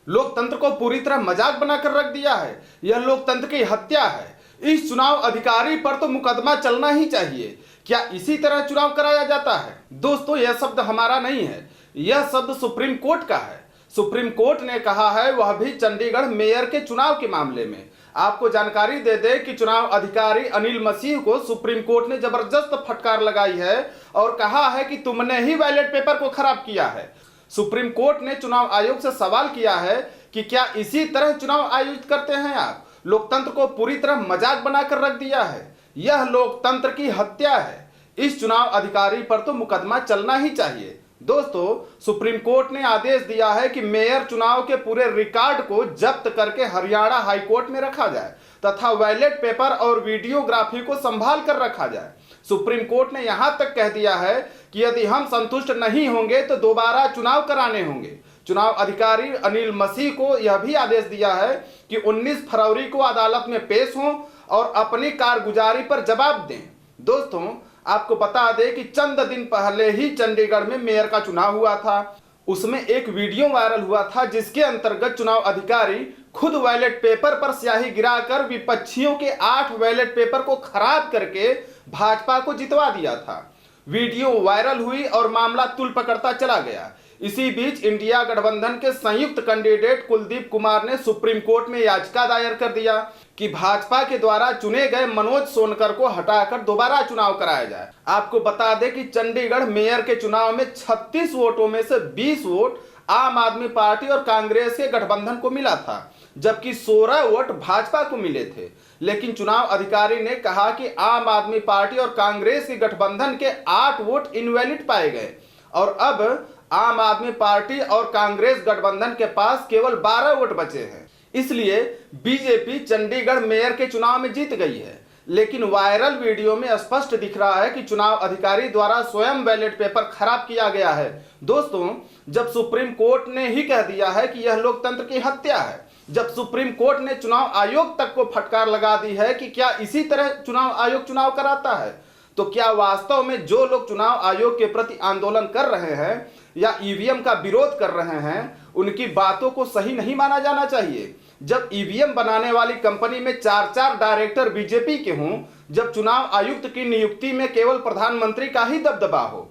लोकतंत्र को पूरी तरह मजाक बनाकर रख दिया है। यह लोकतंत्र की हत्या है। इस चुनाव अधिकारी पर तो मुकदमा चलना ही चाहिए। क्या इसी तरह चुनाव कराया जाता है? दोस्तों, यह शब्द हमारा नहीं है, यह शब्द सुप्रीम कोर्ट का है। सुप्रीम कोर्ट ने कहा है, वह भी चंडीगढ़ मेयर के चुनाव के मामले में। आपको जानकारी दे दे कि चुनाव अधिकारी अनिल मसीह को सुप्रीम कोर्ट ने जबरदस्त फटकार लगाई है और कहा है कि तुमने ही बैलेट पेपर को खराब किया है। सुप्रीम कोर्ट ने चुनाव आयोग से सवाल किया है कि क्या इसी तरह चुनाव आयोजित करते हैं आप? लोकतंत्र को पूरी तरह मजाक बनाकर रख दिया है। यह लोकतंत्र की हत्या है। इस चुनाव अधिकारी पर तो मुकदमा चलना ही चाहिए। दोस्तों, सुप्रीम कोर्ट ने आदेश दिया है कि मेयर चुनाव के पूरे रिकॉर्ड को जब्त करके हरियाणा हाई कोर्ट में रखा जाए तथा बैलेट पेपर और वीडियोग्राफी को संभाल कर रखा जाए। सुप्रीम कोर्ट ने यहां तक कह दिया है कि यदि हम संतुष्ट नहीं होंगे तो दोबारा चुनाव कराने होंगे। चुनाव अधिकारी अनिल मसीह को यह भी आदेश दिया है कि 19 फरवरी को अदालत में पेश हों और अपनी कारगुजारी पर जवाब दें। दोस्तों, आपको बता दें कि चंद दिन पहले ही चंडीगढ़ में मेयर का चुनाव हुआ था। उसमें एक वीडियो वायरल हुआ था जिसके अंतर्गत चुनाव अधिकारी खुद बैलेट पेपर पर स्याही गिराकर विपक्षियों के 8 बैलेट पेपर को खराब करके भाजपा को जितवा दिया था। वीडियो वायरल हुई और मामला तूल पकड़ता चला गया। इसी बीच इंडिया गठबंधन के संयुक्त कैंडिडेट कुलदीप कुमार ने सुप्रीम कोर्ट में याचिका दायर कर दिया कि भाजपा के द्वारा चुने गए मनोज सोनकर को हटाकर दोबारा चुनाव कराया जाए। आपको बता दें कि चंडीगढ़ मेयर के चुनाव में 36 वोटों में से 20 वोट आम आदमी पार्टी और कांग्रेस के गठबंधन को मिला था, जबकि 16 वोट भाजपा को मिले थे। लेकिन चुनाव अधिकारी ने कहा कि आम आदमी पार्टी और कांग्रेस के गठबंधन के 8 वोट इनवैलिड पाए गए और अब आम आदमी पार्टी और कांग्रेस गठबंधन के पास केवल 12 वोट बचे हैं। इसलिए बीजेपी चंडीगढ़ मेयर के चुनाव में जीत गई है। लेकिन वायरल वीडियो में स्पष्ट दिख रहा है कि चुनाव अधिकारी द्वारा स्वयं बैलेट पेपर खराब किया गया है। दोस्तों, जब सुप्रीम कोर्ट ने ही कह दिया है कि यह लोकतंत्र की हत्या है, जब सुप्रीम कोर्ट ने चुनाव आयोग तक को फटकार लगा दी है कि क्या इसी तरह चुनाव आयोग चुनाव कराता है, तो क्या वास्तव में जो लोग चुनाव आयोग के प्रति आंदोलन कर रहे हैं या ईवीएम का विरोध कर रहे हैं, उनकी बातों को सही नहीं माना जाना चाहिए। जब ईवीएम बनाने वाली कंपनी में 4 डायरेक्टर बीजेपी के हों, जब चुनाव आयुक्त की नियुक्ति में केवल प्रधानमंत्री का ही दबदबा हो,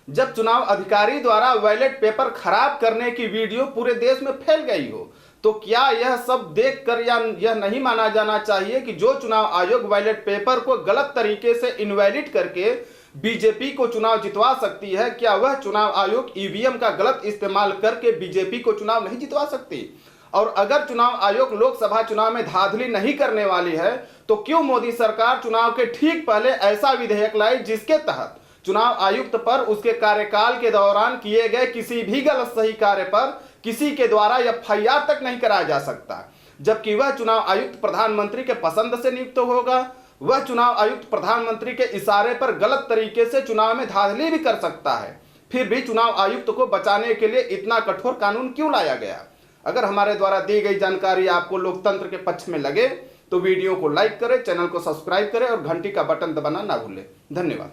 जब चुनाव अधिकारी द्वारा बैलेट पेपर खराब करने की वीडियो पूरे देश में फैल गई हो, तो क्या यह सब देखकर यह नहीं माना जाना चाहिए कि जो चुनाव आयोग बैलेट पेपर को गलत तरीके से इनवैलिड करके बीजेपी को चुनाव जितवा सकती है, क्या वह चुनाव आयोग ईवीएम का गलत इस्तेमाल करके बीजेपी को चुनाव नहीं जितवा सकती? और अगर चुनाव आयोग लोकसभा चुनाव में धांधली नहीं करने वाली है, तो क्यों मोदी सरकार चुनाव के ठीक पहले ऐसा विधेयक लाई जिसके तहत चुनाव आयुक्त पर उसके कार्यकाल के दौरान किए गए किसी भी गलत सही कार्य पर किसी के द्वारा एफआईआर तक नहीं कराया जा सकता, जबकि वह चुनाव आयुक्त प्रधानमंत्री के पसंद से नियुक्त होगा। वह चुनाव आयुक्त प्रधानमंत्री के इशारे पर गलत तरीके से चुनाव में धांधली भी कर सकता है। फिर भी चुनाव आयुक्त को बचाने के लिए इतना कठोर कानून क्यों लाया गया? अगर हमारे द्वारा दी गई जानकारी आपको लोकतंत्र के पक्ष में लगे तो वीडियो को लाइक करें, चैनल को सब्सक्राइब करें और घंटी का बटन दबाना ना भूलें। धन्यवाद।